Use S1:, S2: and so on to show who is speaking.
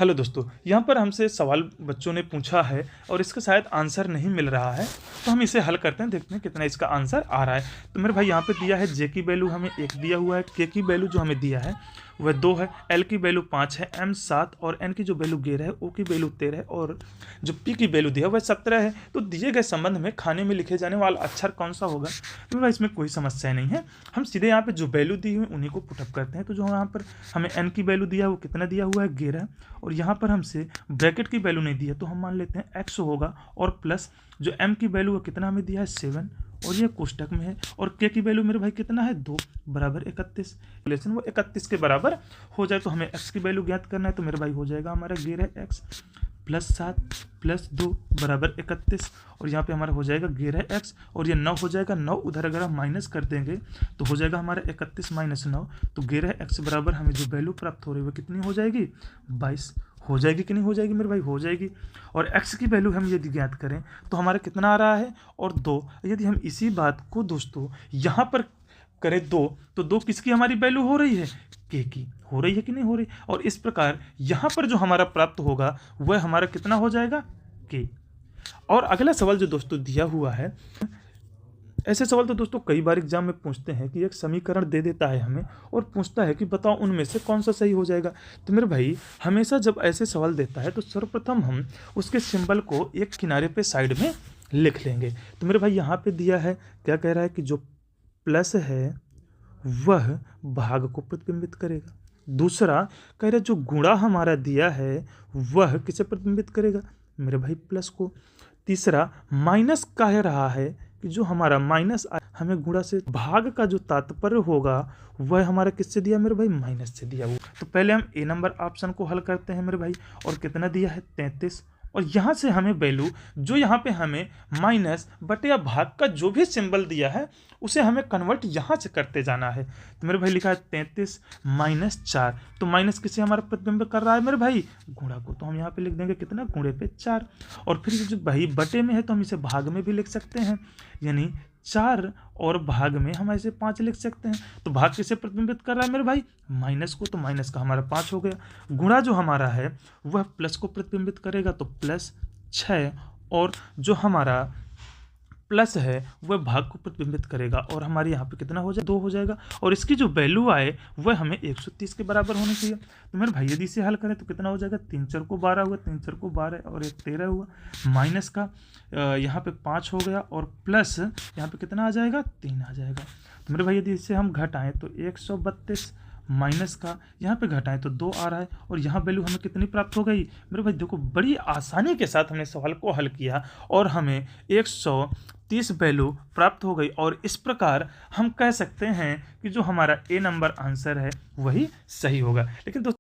S1: Hello दोस्तों, यहाँ पर हमसे सवाल बच्चों ने पूछा है और इसका शायद आंसर नहीं मिल रहा है, तो हम इसे हल करते हैं, देखते हैं कितना इसका आंसर आ रहा है। तो मेरे भाई यहाँ पे दिया है जे की वैल्यू हमें 1 दिया हुआ है, के की वैल्यू जो हमें दिया है वह 2 है, एल की वैल्यू 5 है, एम 7 और एन की जो वैल्यू 11 है, ओ की वैल्यू 13 है और जो पी की वैल्यू दिया है वह 17 है। तो दिए गए संबंध में खाने में लिखे जाने वाला अक्षर कौन सा होगा? तो भाई इसमें कोई समस्या नहीं है, हम सीधे यहाँ पे जो वैल्यू दी हुई उन्हीं को पुटअप करते हैं। तो जो यहाँ पर हमें एन की वैल्यू दिया है वो कितना दिया हुआ है 11 और यहाँ पर हमसे ब्रैकेट की वैल्यू नहीं दी है तो हम मान लेते हैं एक्स होगा और प्लस जो एम की वैल्यू है कितना हमें दिया है 7 और ये कोष्टक में है और के की वैल्यू मेरे भाई कितना है 2 बराबर 31 रिलेशन वो 31 के बराबर हो जाए। तो हमें एक्स की वैल्यू ज्ञात करना है तो मेरे भाई हो जाएगा हमारा 11x प्लस 7 प्लस 2 बराबर 31 और यहाँ पे हमारा हो जाएगा 11x और ये 9 हो जाएगा। 9 उधर अगर हम माइनस कर देंगे तो हो जाएगा हमारा 31 माइनस 9 तो 11x बराबर हमें जो वैल्यू प्राप्त हो रही है वो कितनी हो जाएगी 22 हो जाएगी कि नहीं हो जाएगी मेरे भाई? हो जाएगी। और x की वैल्यू हम यदि ज्ञात करें तो हमारा कितना आ रहा है और 2। यदि हम इसी बात को दोस्तों यहाँ पर करें 2 तो 2 किसकी हमारी वैल्यू हो रही है? के की हो रही है कि नहीं हो रही? और इस प्रकार यहाँ पर जो हमारा प्राप्त होगा वह हमारा कितना हो जाएगा के। और अगला सवाल जो दोस्तों दिया हुआ है, ऐसे सवाल तो दोस्तों कई बार एग्जाम में पूछते हैं कि एक समीकरण दे देता है हमें और पूछता है कि बताओ उनमें से कौन सा सही हो जाएगा। तो मेरे भाई हमेशा जब ऐसे सवाल देता है तो सर्वप्रथम हम उसके सिंबल को एक किनारे पे साइड में लिख लेंगे। तो मेरे भाई यहाँ पे दिया है, क्या कह रहा है कि जो प्लस है वह भाग को प्रतिबिंबित करेगा। दूसरा कह रहा है जो गुणा हमारा दिया है वह किसे प्रतिबिंबित करेगा? मेरे भाई प्लस को। तीसरा माइनस कह रहा है कि जो हमारा माइनस हमें गुणा से भाग का जो तात्पर्य होगा वह हमारा किससे दिया मेरे भाई? माइनस से दिया हुआ। तो पहले हम ए नंबर ऑप्शन को हल करते हैं मेरे भाई और कितना दिया है 33 और यहाँ से हमें वैल्यू जो यहाँ पे हमें माइनस बटे या भाग का जो भी सिंबल दिया है उसे हमें कन्वर्ट यहाँ से करते जाना है। तो मेरे भाई लिखा है 33 माइनस 4 तो माइनस किसे हमारा प्रतिबिंब कर रहा है मेरे भाई? गुणा को। तो हम यहाँ पे लिख देंगे कितना? गुणे पे 4 और फिर जो भाई बटे में है तो हम इसे भाग में भी लिख सकते हैं, यानी 4 और भाग में हम ऐसे 5 लिख सकते हैं। तो भाग किसे प्रतिबिंबित कर रहा है मेरे भाई? माइनस को। तो माइनस का हमारा 5 हो गया। गुणा जो हमारा है वह प्लस को प्रतिबिंबित करेगा तो प्लस 6 और जो हमारा प्लस है वह भाग को प्रतिबिंबित करेगा और हमारे यहाँ पे कितना हो जाए 2 हो जाएगा और इसकी जो वैल्यू आए वह हमें 130 के बराबर होनी चाहिए। तो मेरे भाई यदि इसे हल करें तो कितना हो जाएगा? 3 4 को 12 हुआ, 3 4 को 12 और 1 13 हुआ, माइनस का यहाँ पे 5 हो गया और प्लस यहाँ पे कितना आ जाएगा? 3 आ जाएगा। तो मेरे भाई यदि इसे हम घटाएं तो 132 माइनस का यहाँ पे घटाएं तो 2 आ रहा है और यहाँ वैल्यू हमें कितनी प्राप्त हो गई मेरे भाई? देखो बड़ी आसानी के साथ हमने सवाल को हल किया और हमें 130 वैल्यू प्राप्त हो गई और इस प्रकार हम कह सकते हैं कि जो हमारा ए नंबर आंसर है वही सही होगा। लेकिन दोस्तों